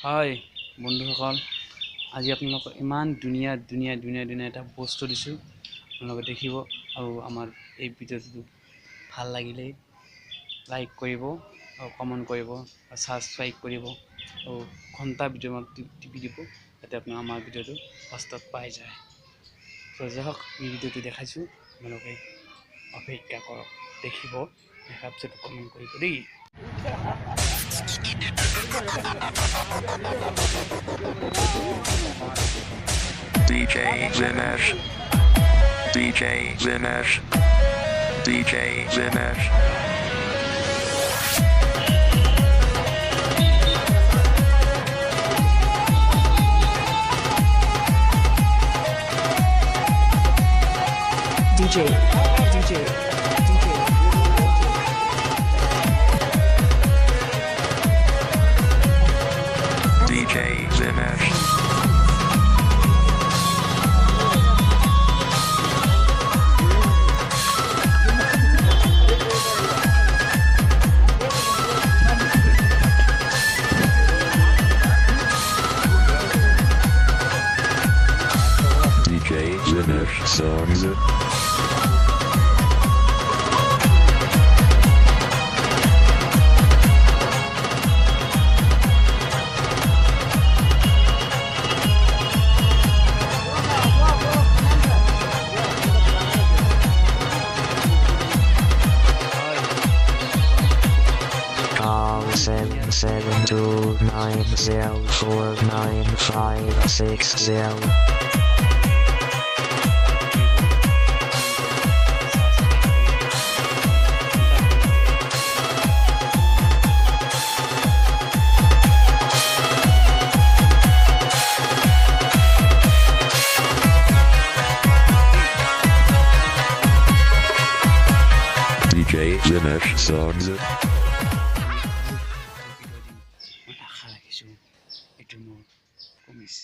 হাই বন্ধুসকল, আজি আপোনালোকক ইমান ধুনীয়া এটা বস্তু দিছোঁ। আপোনালোকে দেখিব আৰু আমাৰ এই ভিডিঅ'টো ভাল লাগিলে লাইক কৰিব আৰু কমেণ্ট কৰিব আৰু ছাবস্ক্ৰাইব কৰিব আৰু ঘণ্টা ভিডিঅ'ত টিপি দিব, যাতে আপোনাৰ আমাৰ ভিডিঅ'টো ফাৰ্ষ্টত পাই যায়। তো যাই হওক, এই ভিডিঅ'টো দেখাইছোঁ, আপোনালোকে অপেক্ষা কৰক, দেখিব, দেখাৰ পিছত কমেণ্ট কৰিব দেই। DJ Zinesh, DJ Zinesh, DJ Zinesh. DJ DJ Zinesh. DJ Zinesh songs it. Call 77290495560. DJ Zinesh songs it. মই আশা ৰাখিছোঁ এইটো মোৰ কমিছ।